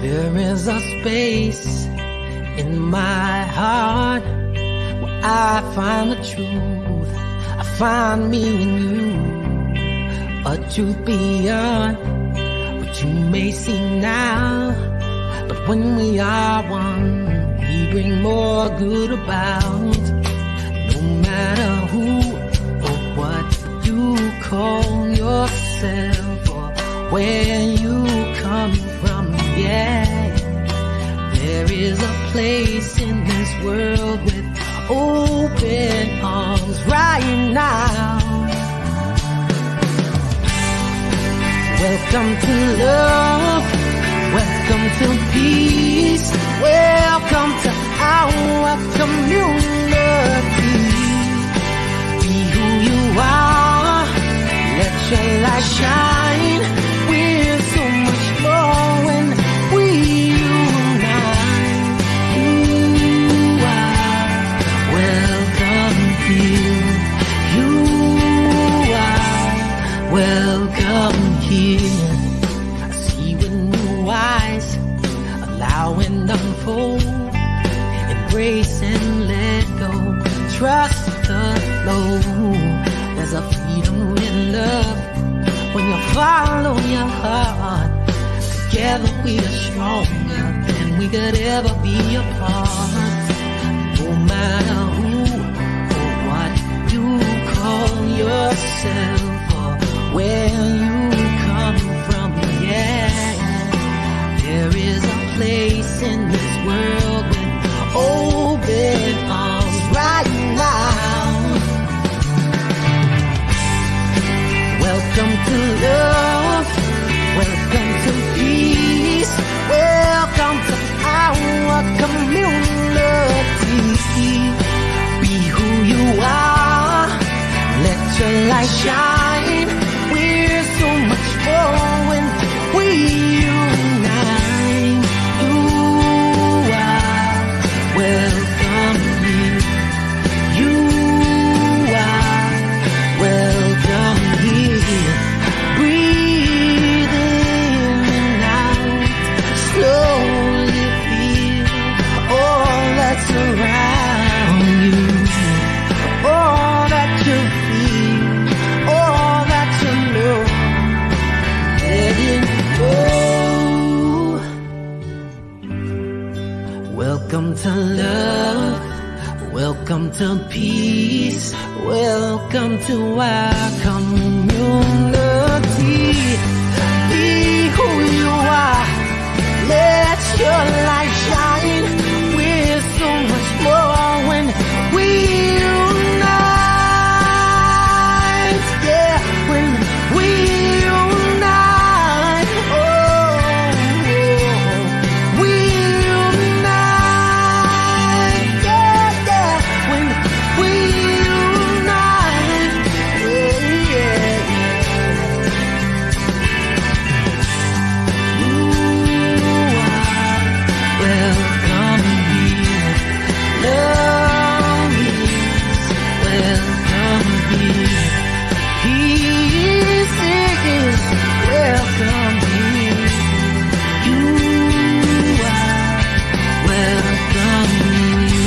There is a space in my heart where I find the truth. I find me in you, a truth beyond what you may see now. But when we are one, we bring more good about. No matter who or what you call yourself or where you come from, yeah. There is a place in this world with open arms right now. Welcome to love, welcome to peace, welcome to our community. Be who you are, let your light shine. We're so much more when we unite. You are welcome here. You are welcome here. I see with new eyes, allow and unfold, embrace and let go, trust the flow. There's a freedom in love when you follow your heart. Together we are stronger than we could ever be apart. No matter who or what you call yourself or where you come from, yeah. There is a place in this world with open arms right now. Welcome to love, welcome to peace, welcome to our community. Be who you are, let your light shine. We're so much more when we unite. You are welcome here. You are welcome here. Breathe in and out. Slowly feel all that's around you. All that you feel, all that you know. Let it go. Welcome to love, welcome to peace, welcome to our community. Be who you are, let your light shine. We're so much more when we unite, yeah, when we unite, oh, we unite, yeah, yeah, when we unite, yeah, yeah, you are welcome here. Love is welcome here. Peace is welcome here. You are welcome here.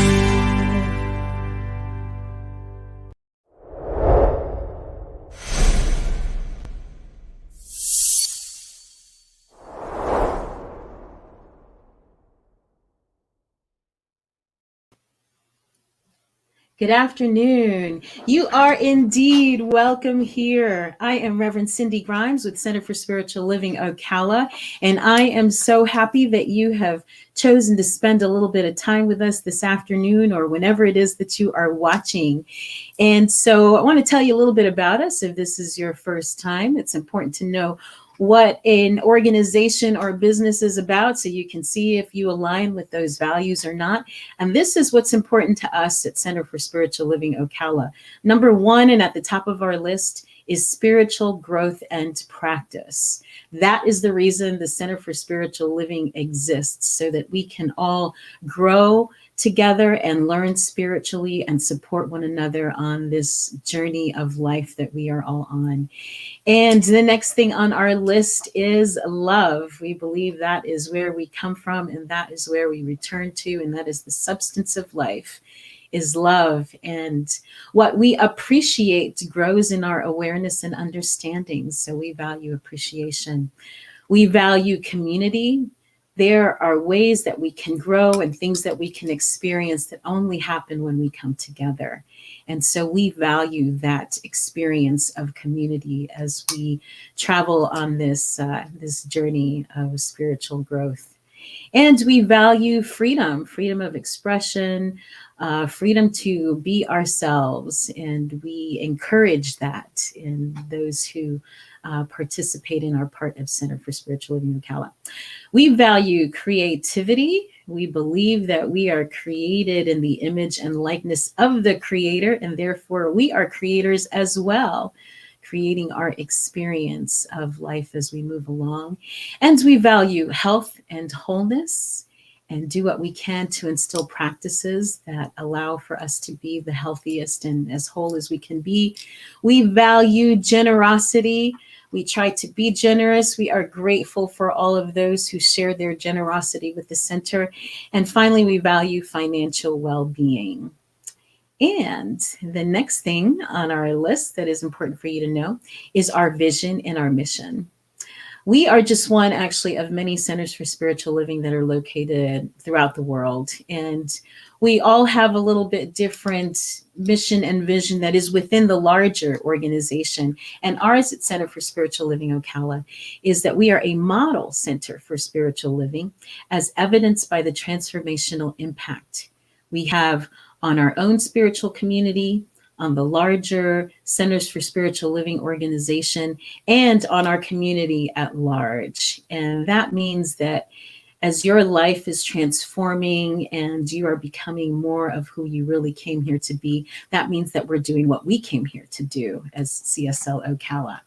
Good afternoon. You are indeed welcome here. I am Reverend Cindy Grimes with Center for Spiritual Living Ocala, and I am so happy that you have chosen to spend a little bit of time with us this afternoon or whenever it is that you are watching. And so I want to tell you a little bit about us. If this is your first time, it's important to know what an organization or business is about so you can see if you align with those values or not. And this is what's important to us at Center for Spiritual Living Ocala. Number one, and at the top of our list, is spiritual growth and practice. That is the reason the Center for Spiritual Living exists, so that we can all grow together and learn spiritually and support one another on this journey of life that we are all on. And the next thing on our list is love. We believe that is where we come from, and that is where we return to, and that is the substance of life, is love. And what we appreciate grows in our awareness and understanding. So we value appreciation. We value community. There are ways that we can grow and things that we can experience that only happen when we come together. And so we value that experience of community as we travel on this journey of spiritual growth. And we value freedom of expression, freedom to be ourselves. And we encourage that in those who participate in our part of Center for Spiritual Living Ocala. We value creativity. We believe that we are created in the image and likeness of the Creator, and therefore we are creators as well, creating our experience of life as we move along. And we value health and wholeness, and do what we can to instill practices that allow for us to be the healthiest and as whole as we can be. We value generosity. We try to be generous. We are grateful for all of those who share their generosity with the center. And finally, we value financial well-being. And the next thing on our list that is important for you to know is our vision and our mission. We are just one, actually, of many centers for spiritual living that are located throughout the world. And we all have a little bit different mission and vision that is within the larger organization. And ours at Center for Spiritual Living Ocala is that we are a model center for spiritual living, as evidenced by the transformational impact we have on our own spiritual community, on the larger Centers for Spiritual Living organization, and on our community at large. And that means that as your life is transforming and you are becoming more of who you really came here to be, that means that we're doing what we came here to do as CSL Ocala.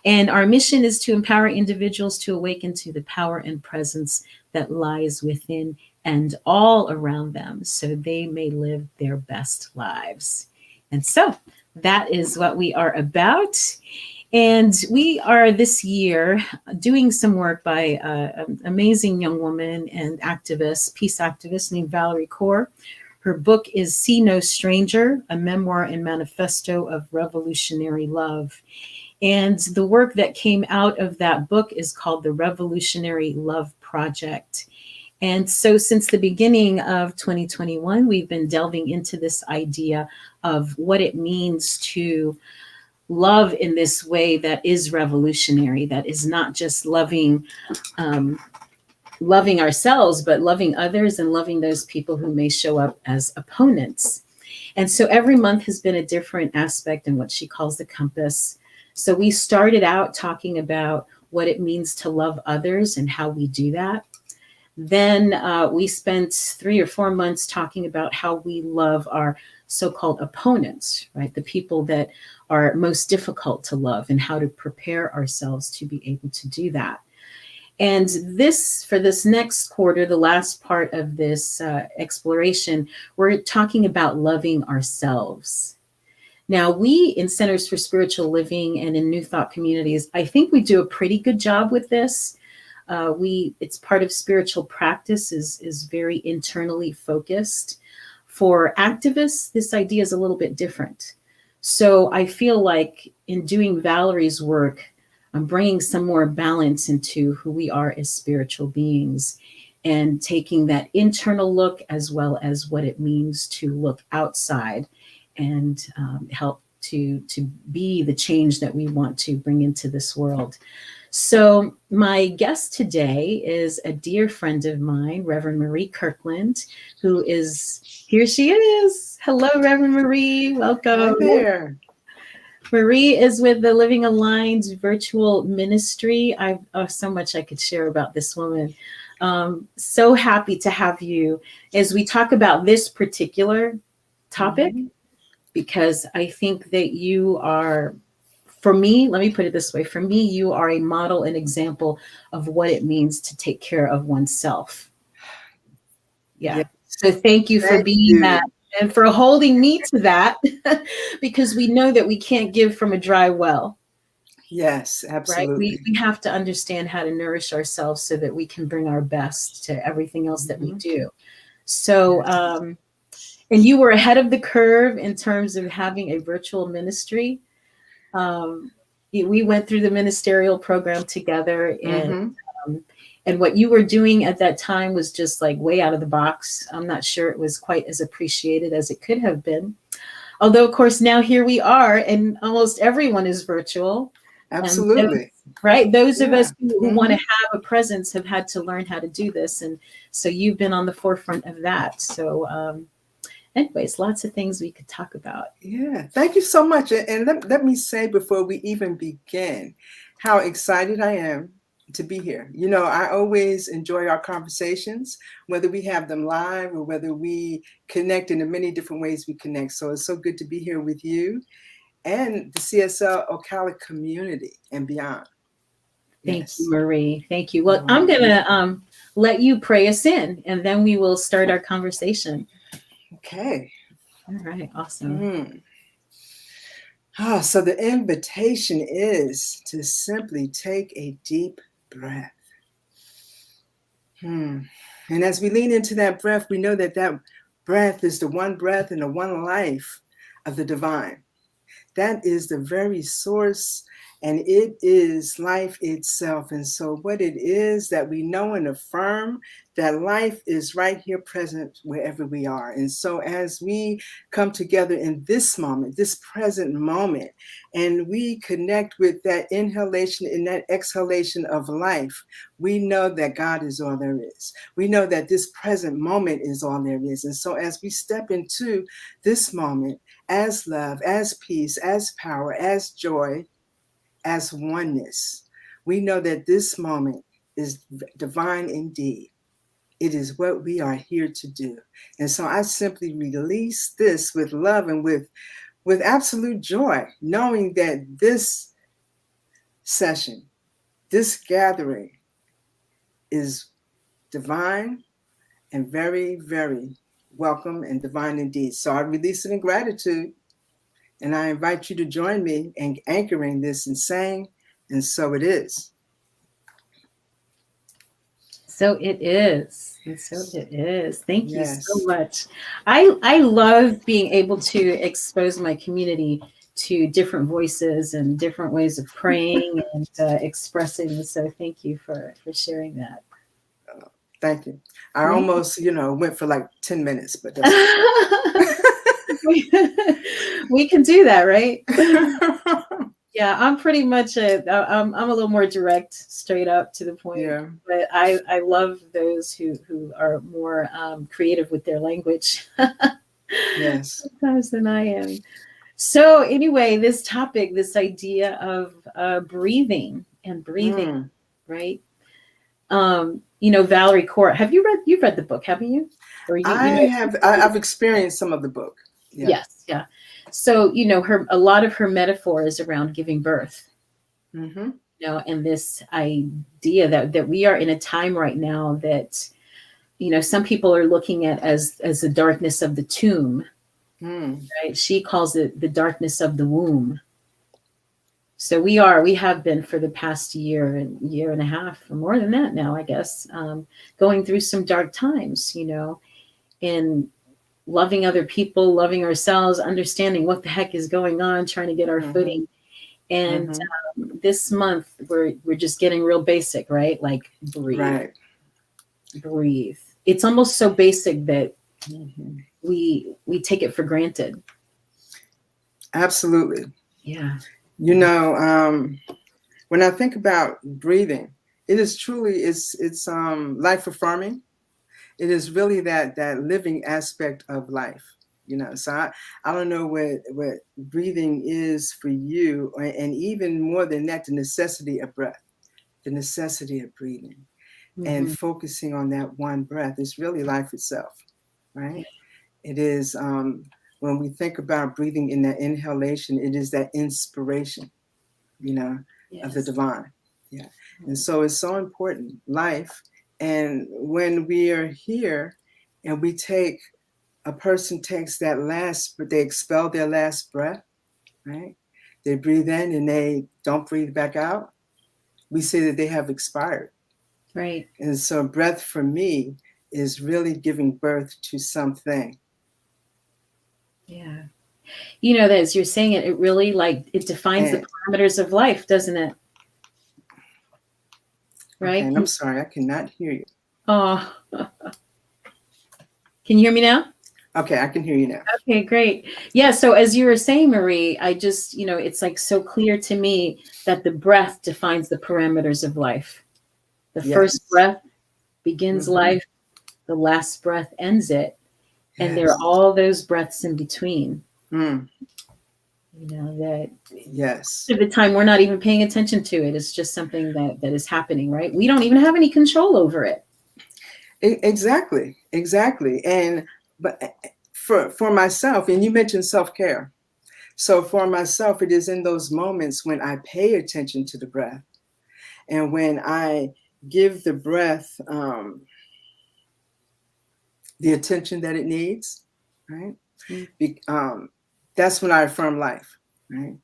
And our mission is to empower individuals to awaken to the power and presence that lies within and all around them, so they may live their best lives. And so that is what we are about. And we are this year doing some work by an amazing young woman and activist, peace activist named Valerie Kaur. Her book is See No Stranger, a memoir and manifesto of revolutionary love. And the work that came out of that book is called the Revolutionary Love Project. And so since the beginning of 2021, we've been delving into this idea of what it means to love in this way that is revolutionary, that is not just loving ourselves, but loving others and loving those people who may show up as opponents. And so every month has been a different aspect in what she calls the compass. So we started out talking about what it means to love others and how we do that. Then we spent 3 or 4 months talking about how we love our so-called opponents, right? The people that are most difficult to love, and how to prepare ourselves to be able to do that. And for this next quarter, the last part of this exploration, we're talking about loving ourselves. Now, we in Centers for Spiritual Living and in New Thought communities, I think we do a pretty good job with this. It's part of spiritual practice, is very internally focused. For activists, this idea is a little bit different. So I feel like in doing Valerie's work, I'm bringing some more balance into who we are as spiritual beings, and taking that internal look as well as what it means to look outside and help to be the change that we want to bring into this world. So my guest today is a dear friend of mine, Reverend Marie Kirkland, who is, here she is. Hello, Reverend Marie, welcome. Hi there. Marie is with the Living Aligned virtual ministry. So much I could share about this woman. So happy to have you as we talk about this particular topic, because I think that you are for me, let me put it this way. For me, you are a model and example of what it means to take care of oneself. Yes. Yeah. So thank you for Thank being you. that and for holding me to that, because we know that we can't give from a dry well, Yes, right? We, absolutely. we have to understand how to nourish ourselves so that we can bring our best to everything else that we Mhm. do. So, and you were ahead of the curve in terms of having a virtual ministry. We went through the ministerial program together, Mhm. and what you were doing at that time was just like way out of the box. I'm not sure it was quite as appreciated as it could have been. Although, of course, now here we are, and almost everyone is virtual. And those, Absolutely. right, those of Yeah. us who want to have a presence have had to learn how to do this, and so you've been on the forefront of that. So, anyways, lots of things we could talk about. Yeah. Thank you so much. And let me say before we even begin how excited I am to be here. You know, I always enjoy our conversations, whether we have them live or whether we connect in the many different ways we connect. So it's so good to be here with you and the CSL Ocala community and beyond. Thank you, Yes. Marie. Thank you. Well, You're I'm welcome. gonna let you pray us in, and then we will start our conversation. Okay. All right, awesome. So the invitation is to simply take a deep breath. And as we lean into that breath, we know that that breath is the one breath and the one life of the divine. That is the very source, and it is life itself. And so what it is that we know and affirm, that life is right here present wherever we are. And so as we come together in this moment, this present moment, and we connect with that inhalation and that exhalation of life, we know that God is all there is. We know that this present moment is all there is. And so as we step into this moment, as love, as peace, as power, as joy, as oneness, we know that this moment is divine indeed. It is what we are here to do. And so I simply release this with love and with absolute joy, knowing that this session, this gathering is divine and very, very welcome and divine indeed. So I release it in gratitude. And I invite you to join me in anchoring this and saying, and so it is. So it is. And so it is. Thank you so Yes. much. I love being able to expose my community to different voices and different ways of praying and expressing. So thank you for sharing that. Thank you. I Yeah. almost, went for like 10 minutes, but that's We can do that, right? Yeah, I'm pretty much I'm a little more direct, straight up to the point. Yeah. But I love those who are more creative with their language Yes. sometimes than I am. So anyway, this topic, this idea of breathing and breathing, right? Valerie Court. You've read the book, haven't you? Or I've experienced some of the book. Yeah. Yes, yeah. So, a lot of her metaphor is around giving birth. Mm-hmm. And this idea that we are in a time right now that, some people are looking at as the darkness of the tomb, right? She calls it the darkness of the womb. So we have been for the past year and a half, or more than that now, I guess, going through some dark times, and loving other people, loving ourselves, understanding what the heck is going on, trying to get our footing. And this month we're just getting real basic, right? Like breathe. It's almost so basic that we take it for granted. Absolutely. Yeah. When I think about breathing, it is truly it's life affirming. It is really that living aspect of life. So I don't know what breathing is for you, and even more than that, the necessity of breath, the necessity of breathing, and focusing on that one breath is really life itself, right? It is when we think about breathing in that inhalation, it is that inspiration. you know, of the Yes. divine. Yeah. And so it's so important, life. And when we are here and a person takes that last, but they expel their last breath, right? They breathe in and they don't breathe back out. We say that they have expired. Right. And so breath for me is really giving birth to something. Yeah. You know, that as you're saying it, it really like it defines the And, parameters of life, doesn't it? okay, Right? and I'm sorry, I cannot hear you. Oh, can you hear me now? Okay, I can hear you now. Okay, great. Yeah. So as you were saying, Marie, I just, you know, it's like so clear to me that the breath defines the parameters of life. The Yes. first breath begins Mhm. life, the last breath ends it. And there Yes. are all those breaths in between, Mm. you know, that Yes. at the time we're not even paying attention to it. It's just something that is happening, right? We don't even have any control over it. Exactly. And but for myself, and you mentioned self-care. So for myself, it is in those moments when I pay attention to the breath and when I give the breath the attention that it needs, right? That's when I affirm life, right?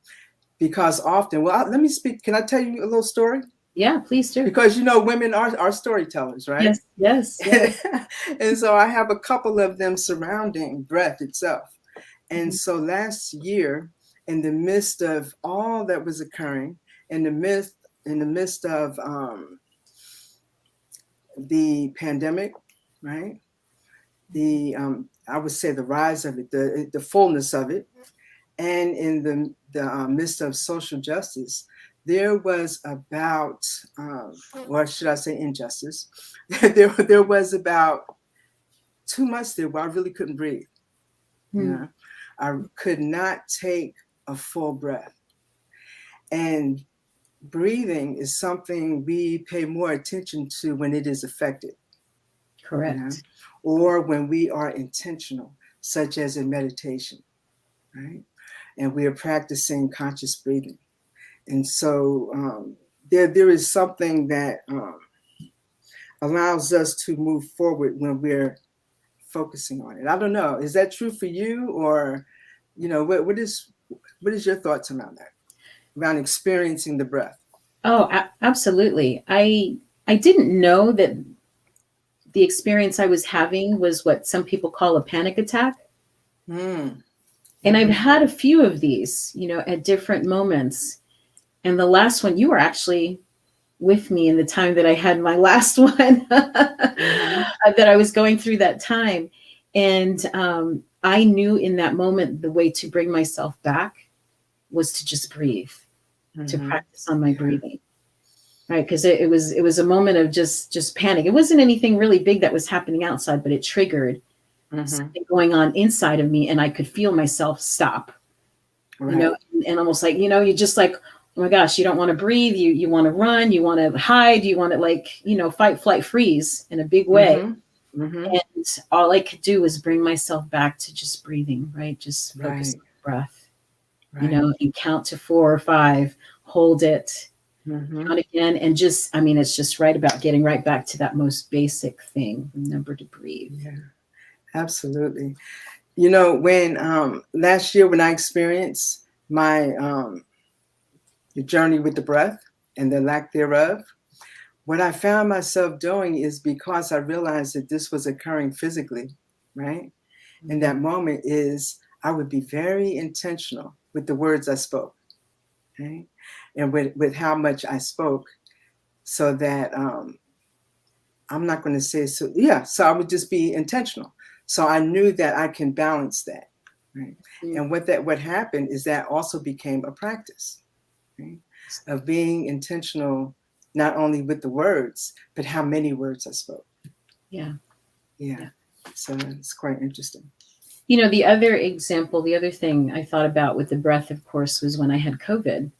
Because often, let me speak. Can I tell you a little story? Yeah, please do. Because women are storytellers, right? Yes. And so I have a couple of them surrounding breath itself. And so last year, in the midst of all that was occurring, in the midst of the pandemic, right? The I would say the rise of it, the fullness of it, and in the midst of social justice, there was about, or should I say injustice, there was about 2 months there where I really couldn't breathe. You know, I could not take a full breath. And breathing is something we pay more attention to when it is affected. Correct. You know, or when we are intentional, such as in meditation, right? And we are practicing conscious breathing. And so there is something that allows us to move forward when we're focusing on it. I don't know. Is that true for you? Or, what is your thoughts around that, around experiencing the breath? Oh, absolutely. I didn't know that the experience I was having was what some people call a panic attack. Mm. And I've had a few of these, you know, at different moments. And the last one, you were actually with me in the time that I had my last one that I was going through that time. And I knew in that moment the way to bring myself back was to just breathe, to practice on my breathing. Right, because it was a moment of just panic. It wasn't anything really big that was happening outside, but it triggered something going on inside of me, and I could feel myself stop. Right. You know, and almost like, you just like, oh my gosh, you don't want to breathe, you want to run, you want to hide, you want to fight, flight, freeze in a big way. And all I could do was bring myself back to just breathing, right? Just focus on the breath, and count to 4 or 5, hold it. Count again, and it's just right about getting right back to that most basic thing. Remember to breathe. Yeah, absolutely. When last year when I experienced my journey with the breath and the lack thereof, what I found myself doing is, because I realized that this was occurring physically, right? In that moment is I would be very intentional with the words I spoke, okay? And with how much I spoke, so that I'm not going to say so. Yeah, so I would just be intentional. So I knew that I can balance that, right? And what happened is that also became a practice, right? Of being intentional, not only with the words, but how many words I spoke. Yeah. So it's quite interesting. The other example, the other thing I thought about with the breath, of course, was when I had COVID.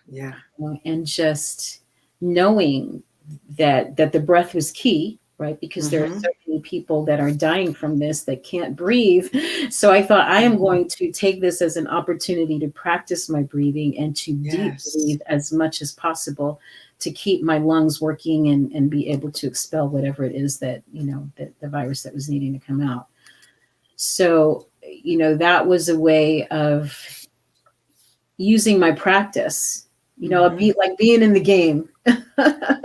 Yeah. And just knowing that the breath was key, right? Because there are so many people that are dying from this that can't breathe. So I thought, I am going to take this as an opportunity to practice my breathing and to deep breathe as much as possible to keep my lungs working and be able to expel whatever it is that, that the virus that was needing to come out. So, that was a way of using my practice, like being in the game.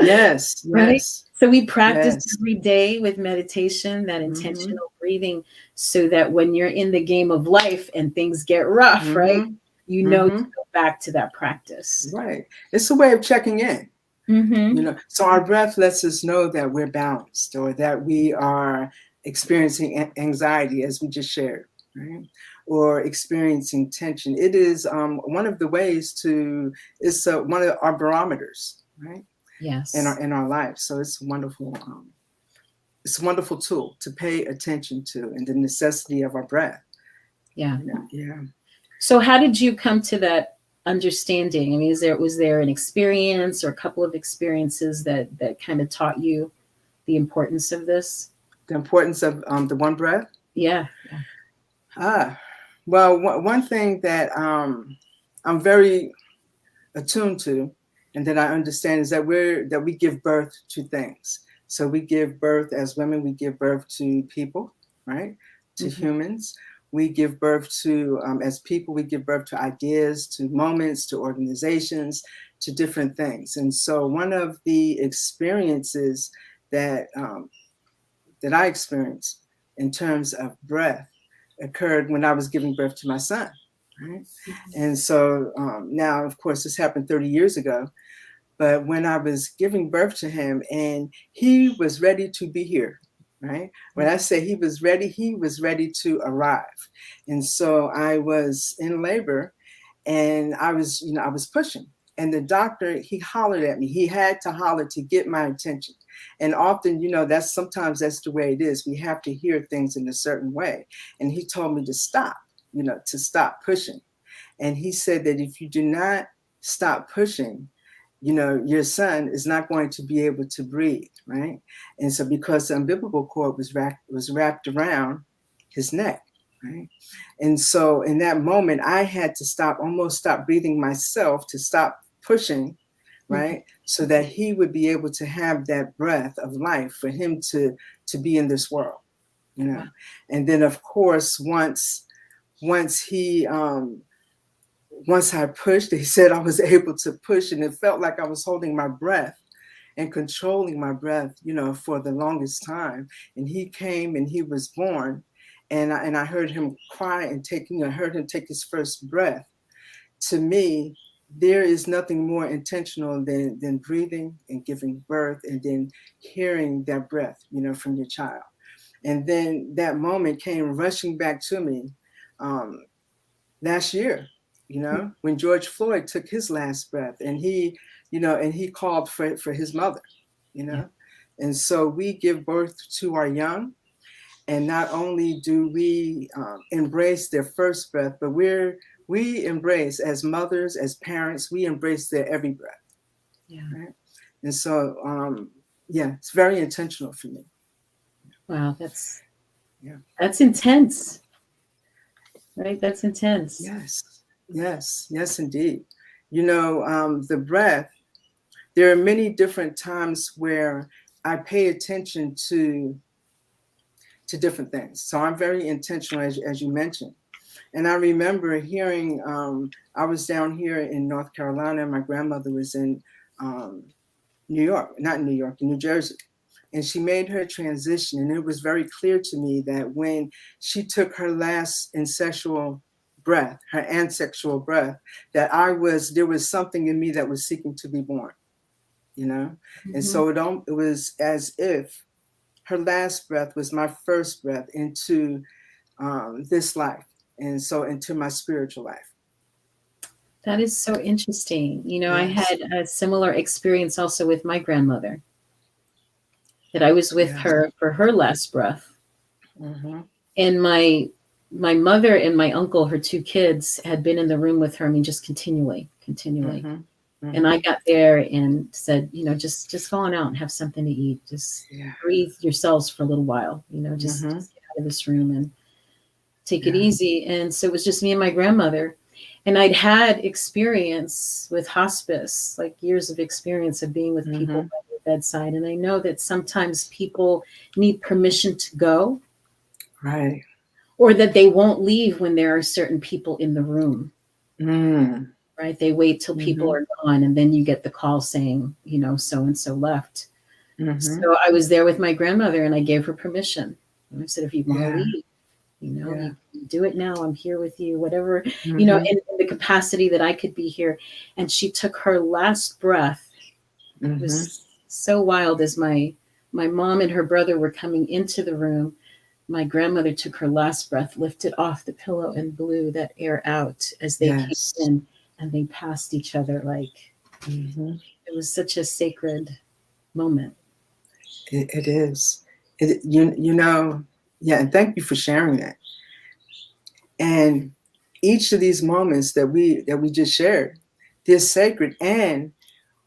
Yes, Right? yes. So we practice Yes. every day with meditation, that intentional breathing, so that when you're in the game of life and things get rough, right, to go back to that practice. Right. It's a way of checking in. Mm-hmm. So our breath lets us know that we're balanced, or that we are experiencing anxiety, as we just shared, right? Or experiencing tension. It is one of the ways to, it's one of our barometers, right? Yes. In our life. So it's wonderful. It's a wonderful tool to pay attention to, and the necessity of our breath. Yeah. Yeah. So how did you come to that understanding? I mean, was there an experience or a couple of experiences that kind of taught you the importance of this? The importance of the one breath? Yeah. Well, one thing that I'm very attuned to, and that I understand, is that we give birth to things. So we give birth as women, we give birth to people, right? To humans. We give birth to, as people, we give birth to ideas, to moments, to organizations, to different things. And so one of the experiences that I experienced in terms of breath occurred when I was giving birth to my son, right? And so now, of course, this happened 30 years ago, but when I was giving birth to him, and he was ready to be here, right? When I say he was ready to arrive. And so I was in labor, and I was pushing. And the doctor, he hollered at me. He had to holler to get my attention. And often, sometimes that's the way it is. We have to hear things in a certain way. And he told me to stop, to stop pushing. And he said that if you do not stop pushing, your son is not going to be able to breathe, right? And so because the umbilical cord was wrapped around his neck, right? And so in that moment, I had to almost stop breathing myself, to stop pushing, right? So that he would be able to have that breath of life for him to be in this world, And then, of course, once I pushed, he said I was able to push, and it felt like I was holding my breath and controlling my breath, for the longest time. And he came and he was born, and I heard him cry and I heard him take his first breath. To me, there is nothing more intentional than breathing and giving birth, and then hearing that breath, from your child. And then that moment came rushing back to me last year, when George Floyd took his last breath, and he called for his mother, And so we give birth to our young, and not only do we embrace their first breath, but we embrace, as mothers, as parents, we embrace their every breath. Yeah. Right? And so, it's very intentional for me. Wow, that's intense. Right? That's intense. Yes, indeed. The breath, there are many different times where I pay attention to different things. So I'm very intentional, as you mentioned. And I remember hearing, I was down here in North Carolina, my grandmother was in New Jersey. And she made her transition. And it was very clear to me that when she took her last ancestral breath, that there was something in me that was seeking to be born, And so it was as if her last breath was my first breath into this life, and so into my spiritual life. That is so interesting. I had a similar experience also with my grandmother, that I was with her for her last breath. And my mother and my uncle, her two kids, had been in the room with her, just continually. And I got there and said, just go on out and have something to eat. Just breathe yourselves for a little while, just get out of this room and take it easy. And so it was just me and my grandmother. And I'd had experience with hospice, like years of experience of being with people by their bedside. And I know that sometimes people need permission to go. Right. Or that they won't leave when there are certain people in the room. Right? They wait till people are gone, and then you get the call saying, so-and-so left. So I was there with my grandmother, and I gave her permission. And I said, if you want to leave, you can do it now. I'm here with you, whatever, in the capacity that I could be here. And she took her last breath. It was so wild as my mom and her brother were coming into the room. My grandmother took her last breath, lifted off the pillow, and blew that air out as they came in, and they passed each other. Like it was such a sacred moment. It is. And thank you for sharing that. And each of these moments that we just shared, they're sacred, and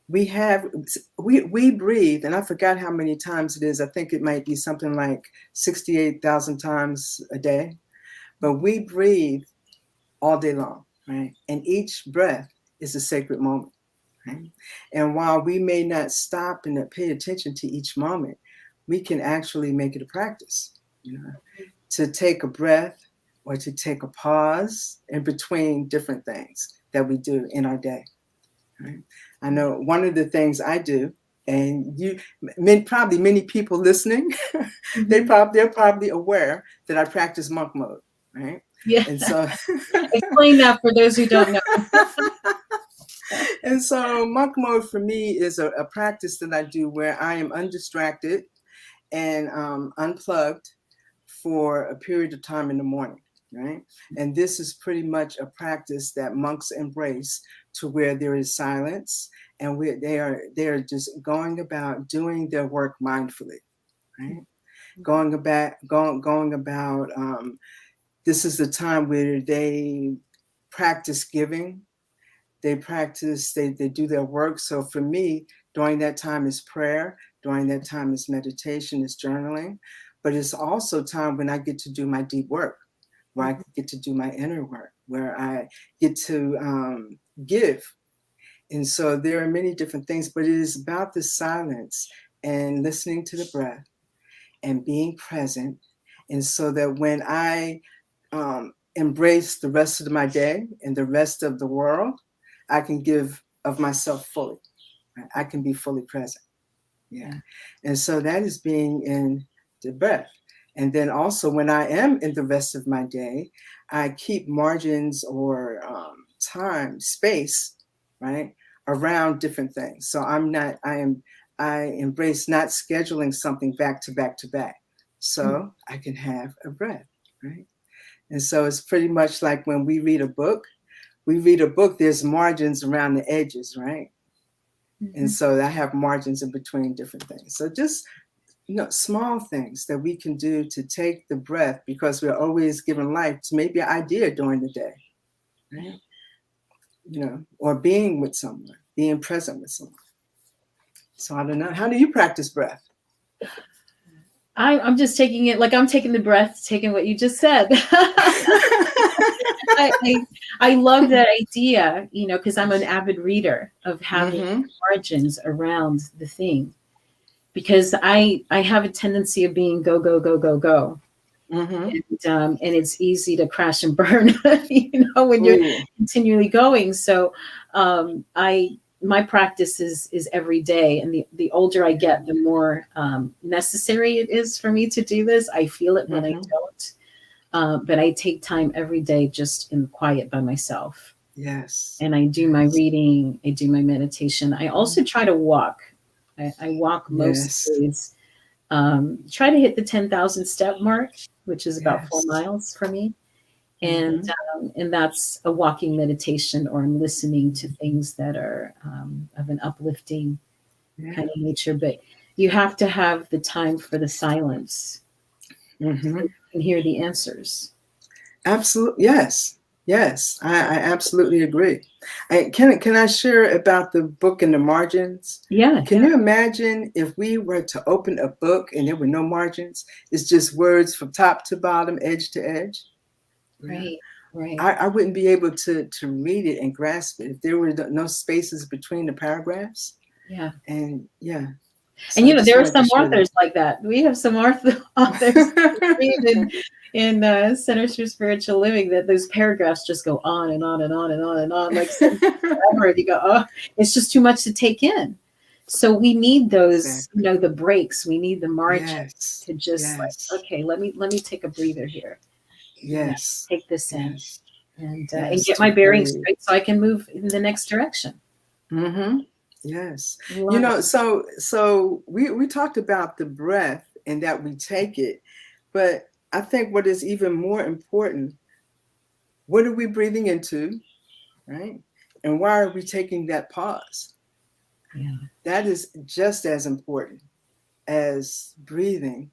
we breathe, and I forgot how many times it is. I think it might be something like 68,000 times a day, but we breathe all day long, right? And each breath is a sacred moment, right? And while we may not stop and pay attention to each moment, we can actually make it a practice, to take a breath or to take a pause in between different things that we do in our day. Right? I know one of the things I do, and probably many people listening, they're probably aware that I practice monk mode, right? Yeah. And so explain that for those who don't know. And so monk mode for me is a practice that I do where I am undistracted and unplugged for a period of time in the morning. Right. And this is pretty much a practice that monks embrace, to where there is silence, and they are just going about doing their work mindfully. Right. Going about this is the time where they practice giving. They do their work. So for me, during that time is prayer. During that time is meditation, is journaling. But it's also time when I get to do my deep work, where I get to do my inner work, where I get to give. And so there are many different things, but it is about the silence and listening to the breath and being present. And so that when I embrace the rest of my day and the rest of the world, I can give of myself fully. Right? I can be fully present. Yeah. And so that is being in the breath. And then also when I am in the rest of my day, I keep margins or space, right, around different things. So I embrace not scheduling something back to back to back. So I can have a breath, right? And so it's pretty much like when we read a book, there's margins around the edges, right? And so I have margins in between different things. So just small things that we can do to take the breath, because we're always given life to maybe an idea during the day, right? Or being with someone, being present with someone. So I don't know. How do you practice breath? I'm just taking it like I'm taking the breath, taking what you just said. I love that idea, because I'm an avid reader of having margins around the thing. Because I have a tendency of being go, go, go, go, go. And it's easy to crash and burn, when you're continually going. So my practice is every day. And the older I get, the more necessary it is for me to do this. I feel it when I don't. But I take time every day just in quiet by myself. Yes. And I do my reading. I do my meditation. I also try to walk. I walk most days. Try to hit the 10,000 step mark, which is about 4 miles for me. And that's a walking meditation, or I'm listening to things that are of an uplifting kind of nature. But you have to have the time for the silence so you can hear the answers. Absolutely. Yes. Yes, I absolutely agree. Can I share about the book in the margins? Yeah, Can yeah, you imagine if we were to open a book and there were no margins? It's just words from top to bottom, edge to edge. Yeah. right, right. I wouldn't be able to read it and grasp it if there were no spaces between the paragraphs. Yeah. And yeah, so And I just there are wanted to some share authors like that. We have some authors in Centers for Spiritual Living that those paragraphs just go on and on and on and on and on, like forever. And you go, oh, it's just too much to take in. So we need those, Exactly. the breaks. We need the margin Yes. to just Yes. like, okay, let me take a breather here. Yes. Take this in Yes. and Yes. get To my bearings breathe. straight so I can move in the next direction. Mm-hmm. Yes. Love it. So we talked about the breath and that we take it, but I think what is even more important, what are we breathing into, right? And why are we taking that pause? Yeah. That is just as important as breathing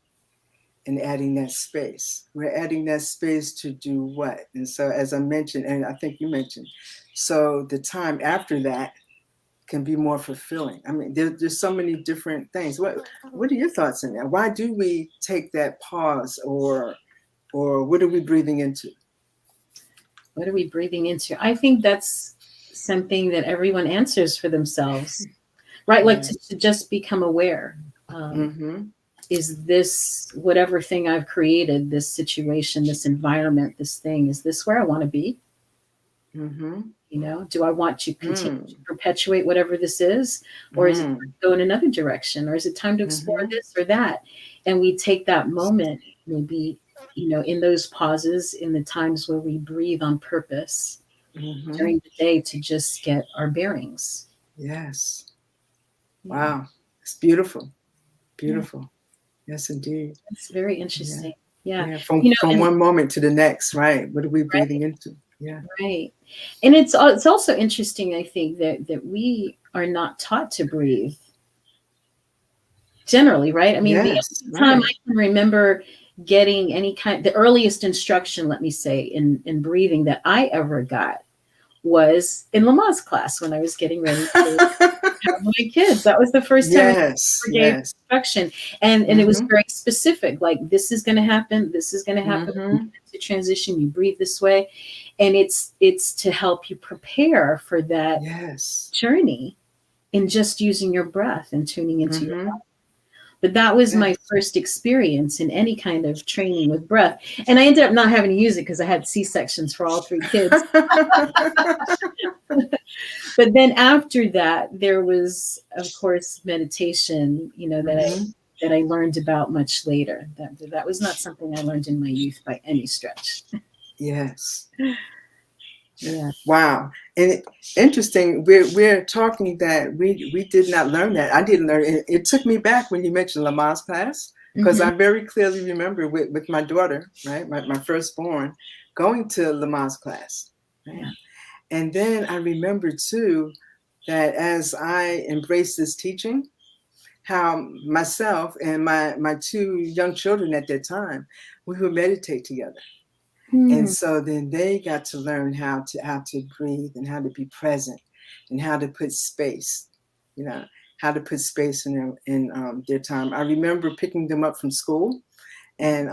and adding that space. We're adding that space to do what? And so, as I mentioned, and I think you mentioned, so the time after that can be more fulfilling. I mean, there's so many different things. What are your thoughts on that? Why do we take that pause, or what are we breathing into? What are we breathing into? I think that's something that everyone answers for themselves, right? Like Yeah. to just become aware. Um, Mm-hmm. is this whatever thing I've created, this situation, this environment, this thing, is this where I want to be? Mm-hmm. Do I want to continue Mm. to perpetuate whatever this is, or is it time Mm. to go in another direction, or is it time to explore Mm-hmm. this or that? And we take that moment, maybe, in those pauses, in the times where we breathe on purpose Mm-hmm. during the day to just get our bearings. Yes. Yeah, Wow. It's beautiful. yeah, Beautiful. Yes, indeed. it's very Yeah. interesting. Yeah, Yeah. From and one moment to the next, right? What are we right, breathing into? Yeah. right, and it's also interesting. I think that we are not taught to breathe generally, right? I mean, the Yes. only time Right. I can remember getting the earliest instruction, let me say, in breathing that I ever got was in Lama's class when I was getting ready to have my kids. That was the first time I Yes. ever gave Yes. instruction. And it was Mm-hmm. very specific, like this is gonna happen, this is gonna happen. When you Mm-hmm. get to transition, you breathe this way. And it's to help you prepare for that Yes. journey in just using your breath and tuning into your Mm-hmm. body. But that was my Yes. first experience in any kind of training with breath. And I ended up not having to use it because I had C-sections for all three kids. But then after that, there was, of course, meditation, that I Mm-hmm. that I learned about much later. That was not something I learned in my youth by any stretch. Yes. Yeah. Wow. And interesting, we're talking that we did not learn that. I didn't learn it. It took me back when you mentioned Lama's class, because Hmm. I very clearly remember with my daughter, right, my firstborn, going to Lama's class. Right? Yeah. And then I remember too that as I embraced this teaching, how myself and my two young children at that time, we would meditate together. And Hmm. so then they got to learn how to breathe and how to be present and how to put space, you know, how to put space in their time. I remember picking them up from school, and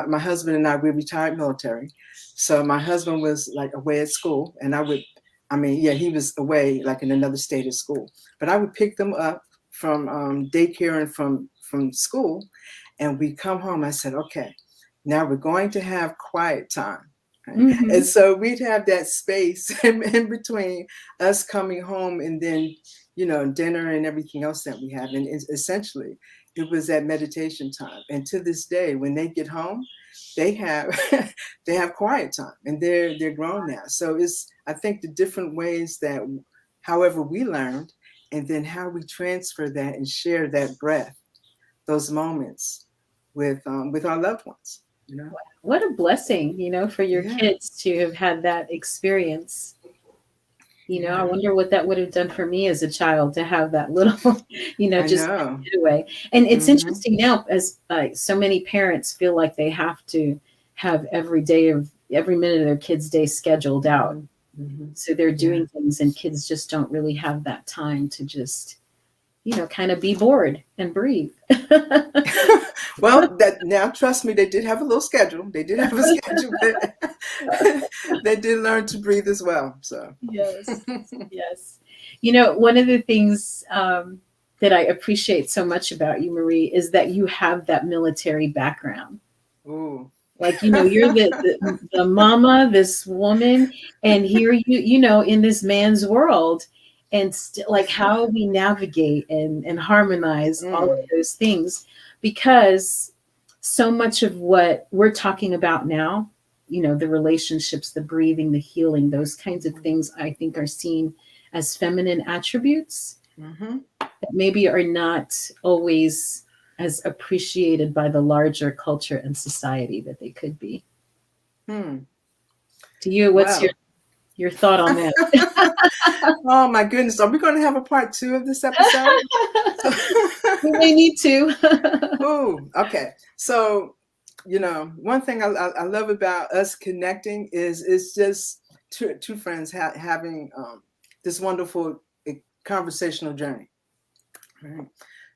my husband and I, we're retired military. So my husband was like away at school, and he was away like in another state at school. But I would pick them up from daycare and from school, and we come home. I said, okay, now we're going to have quiet time. Right? Hmm. And so we'd have that space in between us coming home and then, dinner and everything else that we have. And essentially, it was that meditation time. And to this day, when they get home, they have they have quiet time, and they're grown now. So I think the different ways that, however we learned, and then how we transfer that and share that breath, those moments with our loved ones. What a blessing, for your Yeah, kids to have had that experience. I yeah, wonder what that would have done for me as a child to have that little, I just know. getaway. And it's Hmm. interesting now, as so many parents feel like they have to have every day of every minute of their kids' day scheduled out. Mm-hmm. So they're doing things, and kids just don't really have that time to just, kind of be bored and breathe. Well, that now, trust me, they did have a little schedule. They did have a schedule, but they did learn to breathe as well. So Yes, yes. One of the things that I appreciate so much about you, Marie, is that you have that military background. ooh. Like, you're the mama, this woman, and here in this man's world, and like how we navigate and harmonize all of those things, because so much of what we're talking about now, the relationships, the breathing, the healing, those kinds of things, I think are seen as feminine attributes that maybe are not always as appreciated by the larger culture and society that they could be. To you, what's Wow. your thought on that? Oh my goodness. Are we going to have a part 2 of this episode? We may need to. Oh, okay. So, one thing I love about us connecting is it's just two friends having this wonderful conversational journey. Right.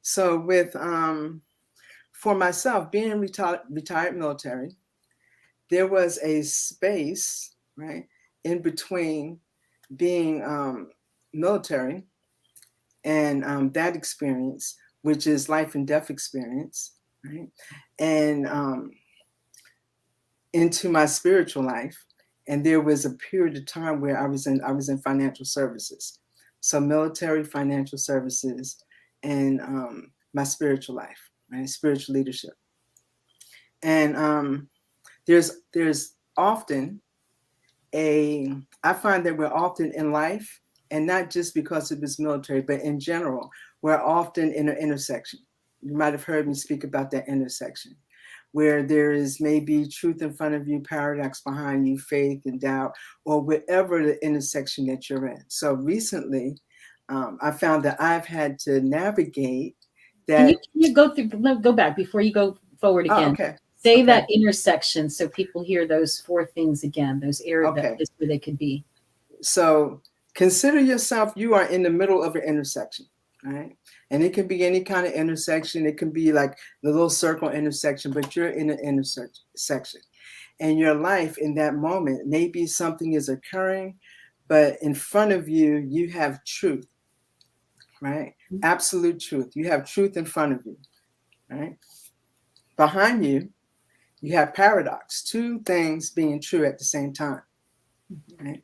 So for myself, being retired military, there was a space, right, in between being military and that experience, which is life and death experience, right, and into my spiritual life. And there was a period of time where I was in financial services, so military, financial services, and my spiritual life, right, spiritual leadership. And there's often I find that we're often in life, and not just because it was military, but in general, we're often in an intersection. You might have heard me speak about that intersection, where there is maybe truth in front of you, paradox behind you, faith and doubt, or whatever the intersection that you're in. So recently, I found that I've had to navigate that. Can you go back before you go forward again? Oh, okay. Say that intersection so people hear those 4 things again, those areas where they could be. So consider yourself, you are in the middle of an intersection, right? And it can be any kind of intersection. It can be like the little circle intersection, but you're in an intersection. And your life in that moment, maybe something is occurring, but in front of you, you have truth, right? Absolute truth. You have truth in front of you, right? Behind you, you have paradox, 2 things being true at the same time, right?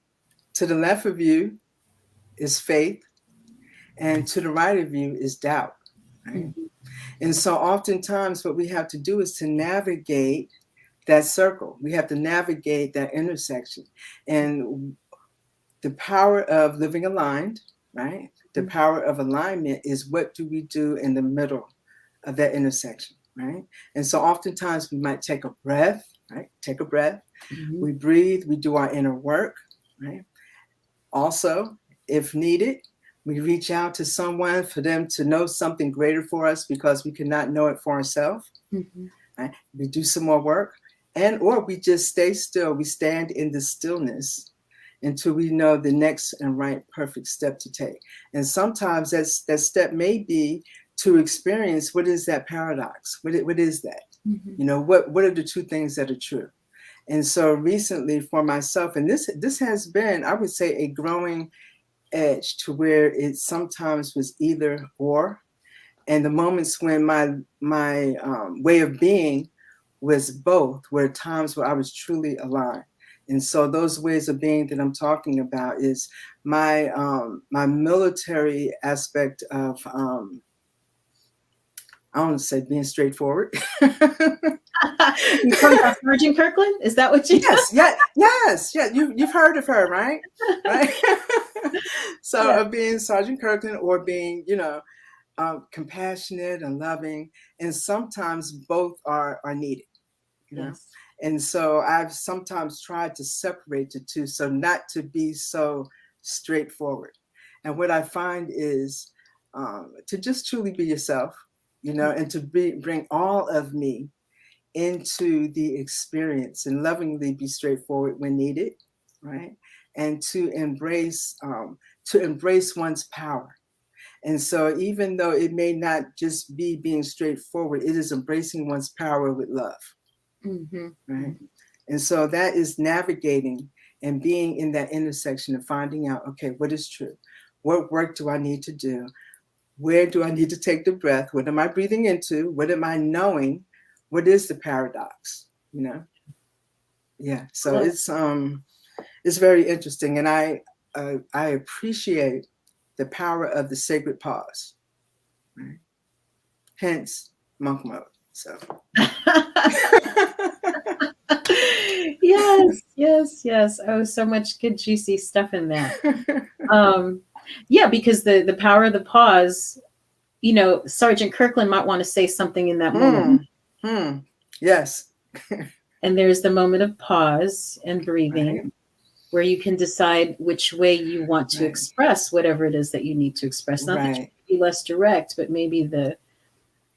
To the left of you is faith, and to the right of you is doubt, right? And so oftentimes what we have to do is to navigate that circle. We have to navigate that intersection. And the power of living aligned, right? The power of alignment is, what do we do in the middle of that intersection, right? And so oftentimes we might take a breath, right? Take a breath. We breathe, we do our inner work, right? Also, if needed, we reach out to someone for them to know something greater for us because we cannot know it for ourselves. Right? We do some more work, or we just stay still. We stand in the stillness until we know the next and right perfect step to take. And sometimes that step may be to experience, what is that paradox? What is that? What are the 2 things that are true? And so recently for myself, and this has been, I would say, a growing edge to where it sometimes was either or, and the moments when my way of being was both, were times where I was truly alive. And so those ways of being that I'm talking about is my military aspect of I want to say being straightforward. You talking about Sergeant Kirkland? Is that what you? Yes. You've heard of her, right? Right. So of being Sergeant Kirkland, or being, compassionate and loving, and sometimes both are needed. Yes. And so I've sometimes tried to separate the 2, so not to be so straightforward. And what I find is to just truly be yourself, and to bring all of me into the experience and lovingly be straightforward when needed, right? And to embrace one's power. And so even though it may not just be being straightforward, it is embracing one's power with love, Mm-hmm. right? And so that is navigating and being in that intersection of finding out, okay, what is true? What work do I need to do? Where do I need to take the breath? What am I breathing into? What am I knowing? What is the paradox? You know? Yeah. So it's very interesting, and I appreciate the power of the sacred pause. Right? Hence, monk mode. So. Yes. Oh, so much good juicy stuff in there. Yeah, because the power of the pause, you know, Sergeant Kirkland might want to say something in that moment. Yes. And there's the moment of pause and breathing, right, where you can decide which way you want to express whatever it is that you need to express. Not that you can be less direct, but maybe the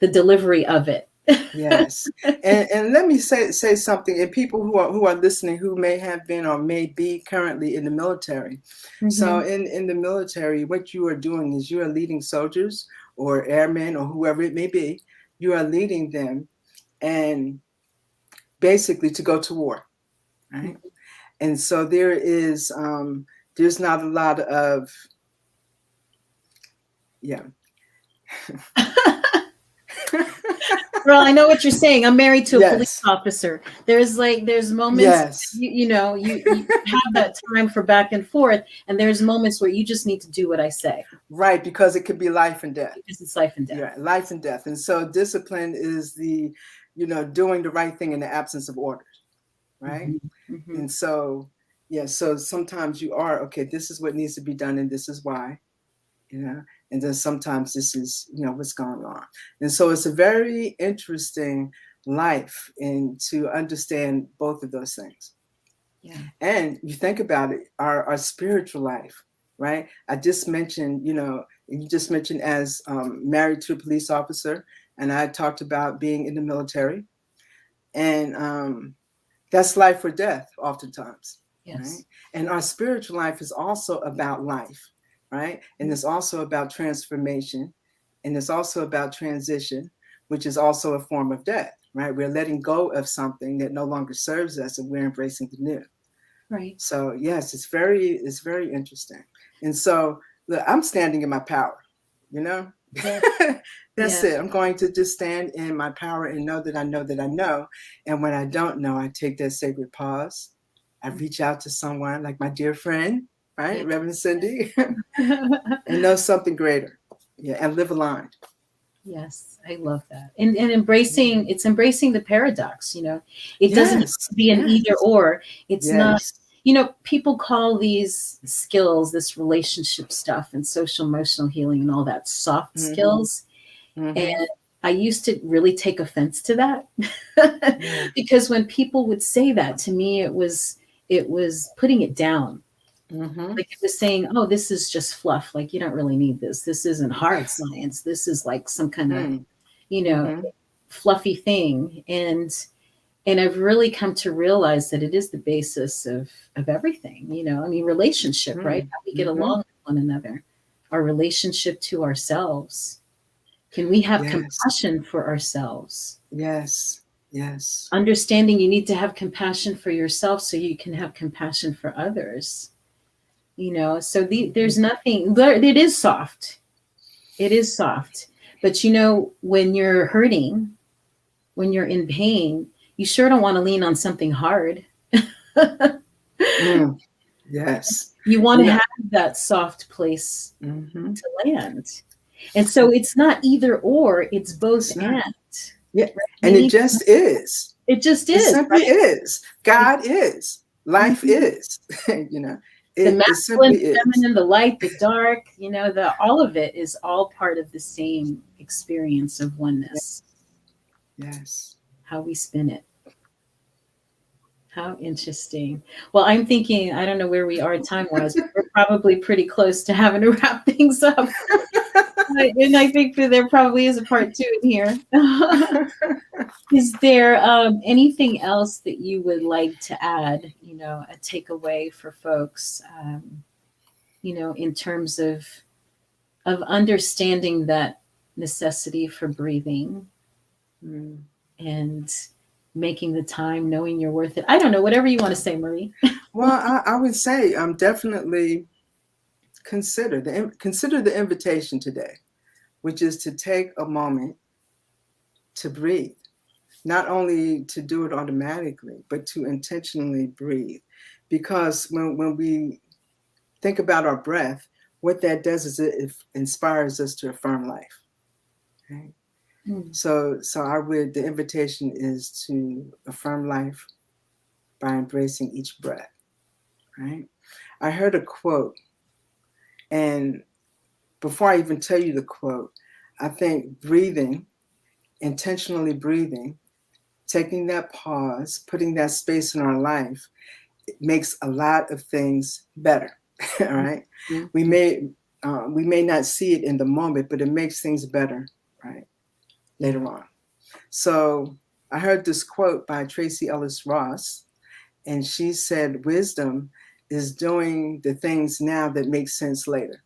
delivery of it. Yes. And let me say something, and people who are listening who may have been or may be currently in the military. Mm-hmm. So in the military, what you are doing is you are leading soldiers or airmen or whoever it may be. You are leading them and basically to go to war, right? Mm-hmm. And so there is there's not a lot of Well, I know what you're saying. I'm married to a police officer. There's moments, you have that time for back and forth. And there's moments where you just need to do what I say. Right. Because it could be life and death. Because it's life and death. Yeah, life and death. And so discipline is the, doing the right thing in the absence of orders. Right. Mm-hmm. Mm-hmm. And so, so sometimes you are, okay, this is what needs to be done. And this is why, and then sometimes this is, what's going on. And so it's a very interesting life and to understand both of those things. Yeah. And you think about it, our spiritual life, right? I just mentioned, you just mentioned as married to a police officer, and I talked about being in the military. And that's life or death oftentimes. Yes. Right? And our spiritual life is also about life. Right. And it's also about transformation. And it's also about transition, which is also a form of death. Right. We're letting go of something that no longer serves us and we're embracing the new. Right. So, yes, it's very interesting. And so look, I'm standing in my power, That's it. I'm going to just stand in my power and know that I know that I know. And when I don't know, I take that sacred pause. I reach out to someone like my dear friend. Right, Reverend Cindy, and know something greater, and live aligned. Yes, I love that, and embracing the paradox. It doesn't have to be an either or. It's not. People call these skills, this relationship stuff, and social emotional healing, and all that soft skills. Mm-hmm. And I used to really take offense to that because when people would say that to me, it was putting it down. Mm-hmm. Like it was saying, oh, this is just fluff. Like you don't really need this. This isn't hard science. This is like some kind of, fluffy thing. And I've really come to realize that it is the basis of everything, relationship, right? How we get along with one another, our relationship to ourselves. Can we have compassion for ourselves? Yes. Yes. Understanding you need to have compassion for yourself so you can have compassion for others. So there's nothing there. It is soft. But when you're hurting, when you're in pain, you sure don't want to lean on something hard. Yes. You want to have that soft place to land. And so it's not either or, it's both and. Yeah. Right? And it just is. It just is. It simply is. God is. Life is. The masculine, the feminine, the light, the dark, all of it is all part of the same experience of oneness. Yes. How we spin it. How interesting. Well, I'm thinking, I don't know where we are time-wise, but we're probably pretty close to having to wrap things up. And I think that there probably is a part 2 in here. Is there anything else that you would like to add, a takeaway for folks, in terms of understanding that necessity for breathing Mm. and making the time, knowing you're worth it? I don't know, whatever you want to say, Marie. Well, I would say definitely consider the invitation today, which is to take a moment to breathe. Not only to do it automatically, but to intentionally breathe. Because when we think about our breath, what that does is it inspires us to affirm life. Right? Mm. So the invitation is to affirm life by embracing each breath. Right? I heard a quote, and before I even tell you the quote, I think intentionally breathing, taking that pause, putting that space in our life, it makes a lot of things better. All right. Mm-hmm. We may not see it in the moment, but it makes things better, right? Later on. So I heard this quote by Tracy Ellis Ross, and she said, "Wisdom is doing the things now that make sense later."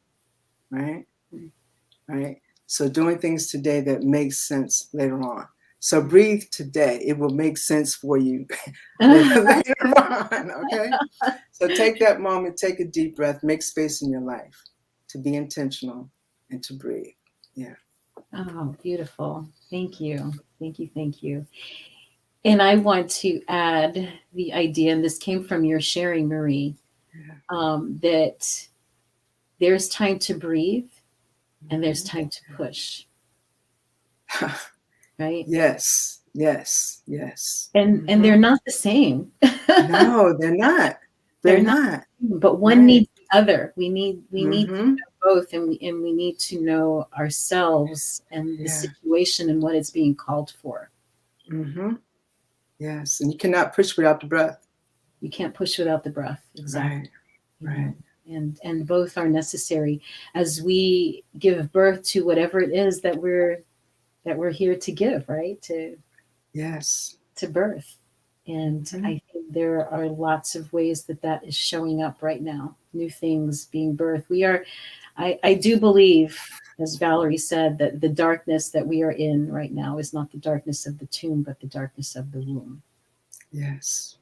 Right. Right. So doing things today that makes sense later on. So breathe today. It will make sense for you later on. Okay. So take that moment, take a deep breath, make space in your life to be intentional and to breathe. Yeah. Oh, beautiful. Thank you. Thank you. Thank you. And I want to add the idea, and this came from your sharing, Marie, that there's time to breathe and there's time to push. Right? Yes. Yes. Yes. And they're not the same. No, they're not. They're not. But one Right. needs the other. We need to Mm-hmm. know both, and we need to know ourselves and the Yeah. situation and what it's being called for. Mm-hmm. Yes. And you cannot push without the breath. You can't push without the breath. Exactly. Right. Right. And both are necessary as we give birth to whatever it is that we're here to give, right? Yes. To birth. And I think there are lots of ways that is showing up right now. New things being birthed. I do believe, as Valerie said, that the darkness that we are in right now is not the darkness of the tomb, but the darkness of the womb. Yes.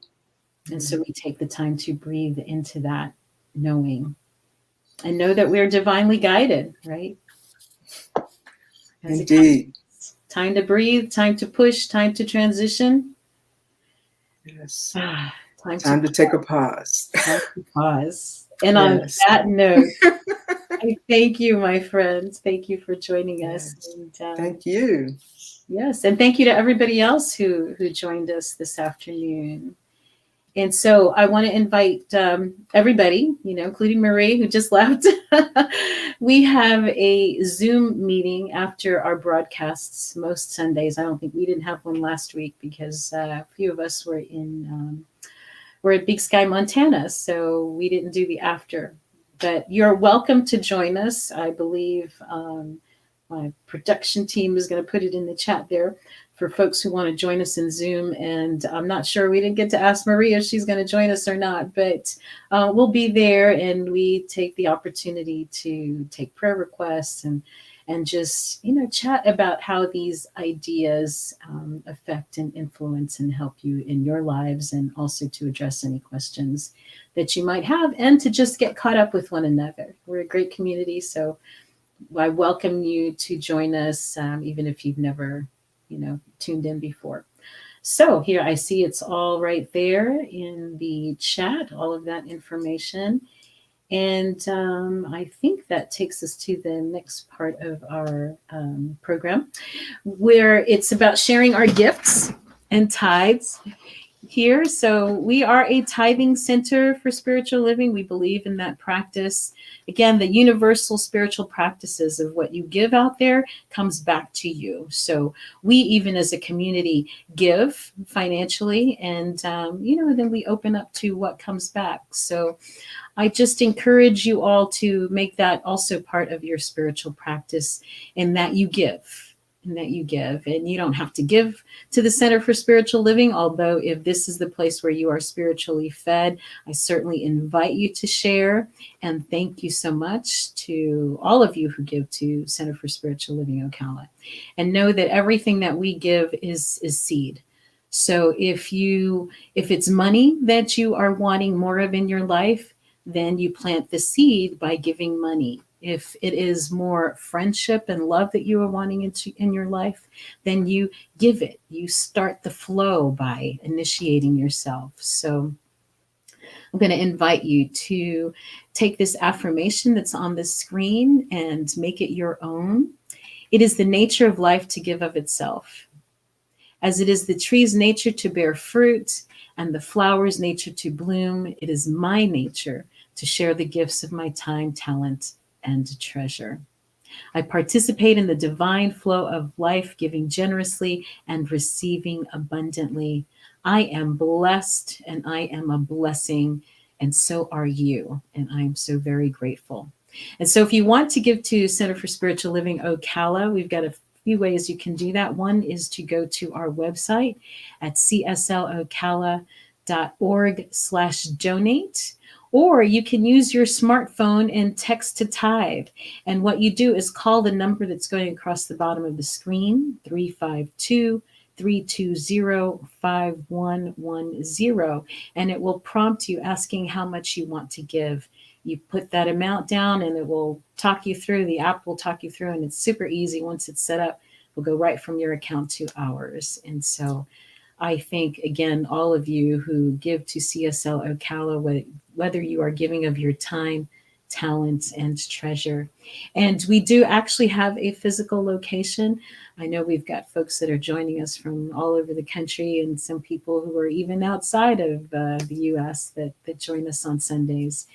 And so we take the time to breathe into that knowing and know that we're divinely guided, right? Indeed. Time to breathe, time to push, time to transition. Yes. Time to take a pause. Time to pause. And on that note, I thank you, my friends. Thank you for joining us. And, thank you. Yes, and thank you to everybody else who joined us this afternoon. And so I want to invite everybody, including Marie, who just left. We have a Zoom meeting after our broadcasts most Sundays. I don't think we didn't have one last week because a few of us were we're at Big Sky, Montana, so we didn't do the after. But you're welcome to join us. I believe my production team is going to put it in the chat there for folks who want to join us in Zoom. And I'm not sure, we didn't get to ask Maria if she's going to join us or not, but we'll be there, and we take the opportunity to take prayer requests and just, chat about how these ideas affect and influence and help you in your lives, and also to address any questions that you might have, and to just get caught up with one another. We're a great community, so I welcome you to join us, even if you've never, tuned in before. So here I see it's all right there in the chat, all of that information. And I think that takes us to the next part of our program, where it's about sharing our gifts and tithes here. So we are a tithing center for spiritual living. We believe in that practice. Again, the universal spiritual practices of what you give out there comes back to you. So we, even as a community, give financially, and then we open up to what comes back. So I just encourage you all to make that also part of your spiritual practice, and that you give. and that you give. And you don't have to give to the Center for Spiritual Living, although if this is the place where you are spiritually fed, I certainly invite you to share. And thank you so much to all of you who give to Center for Spiritual Living Ocala. And know that everything that we give is seed. So if it's money that you are wanting more of in your life, then you plant the seed by giving money. If it is more friendship and love that you are wanting in your life, then you give it. You start the flow by initiating yourself. So I'm going to invite you to take this affirmation that's on the screen and make it your own. It is the nature of life to give of itself, as it is the tree's nature to bear fruit and the flower's nature to bloom. It is my nature to share the gifts of my time, talent, and treasure. I participate in the divine flow of life, giving generously and receiving abundantly. I am blessed and I am a blessing, and so are you. And I am so very grateful. And so if you want to give to Center for Spiritual Living Ocala, we've got a few ways you can do that. One is to go to our website at cslocala.org/donate. Or you can use your smartphone and text to tithe. And what you do is call the number that's going across the bottom of the screen, 352-320-5110. And it will prompt you asking how much you want to give. You put that amount down and it will talk you through. The app will talk you through, and it's super easy. Once it's set up, we'll go right from your account to ours. And so I thank, again, all of you who give to CSL Ocala, whether you are giving of your time, talent, and treasure. And we do actually have a physical location. I know we've got folks that are joining us from all over the country, and some people who are even outside of the U.S. that join us on Sundays.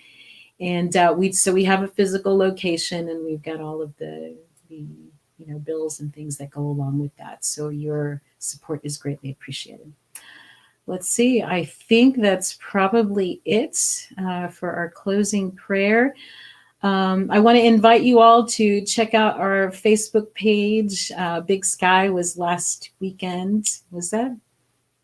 And we have a physical location, and we've got all of the bills and things that go along with that. So your support is greatly appreciated. Let's see. I think that's probably it for our closing prayer. I want to invite you all to check out our Facebook page. Big Sky was last weekend. Was that?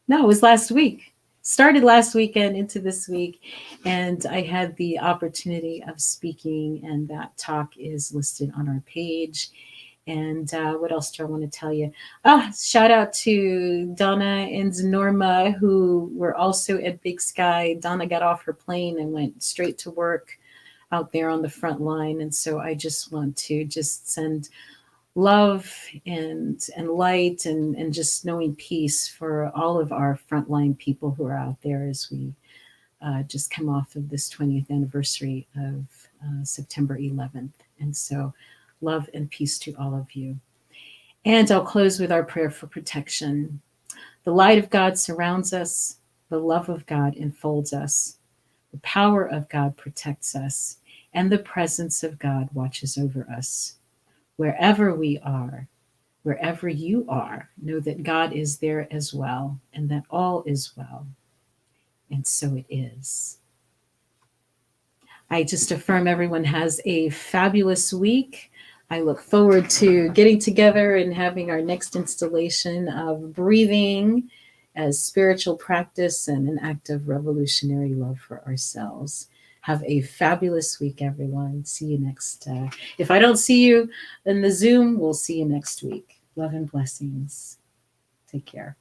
No, it was last week. Started last weekend into this week, and I had the opportunity of speaking, and that talk is listed on our page. And what else do I want to tell you? Shout out to Donna and Norma, who were also at Big Sky. Donna got off her plane and went straight to work out there on the front line. And so I just want to send love and light and just knowing peace for all of our frontline people who are out there as we just come off of this 20th anniversary of September 11th. And so love and peace to all of you. And I'll close with our prayer for protection. The light of God surrounds us. The love of God enfolds us. The power of God protects us. And the presence of God watches over us. Wherever we are, wherever you are, know that God is there as well, and that all is well. And so it is. I just affirm everyone has a fabulous week. I look forward to getting together and having our next installation of breathing as spiritual practice and an act of revolutionary love for ourselves. Have a fabulous week, everyone. See you next. If I don't see you in the Zoom, we'll see you next week. Love and blessings. Take care.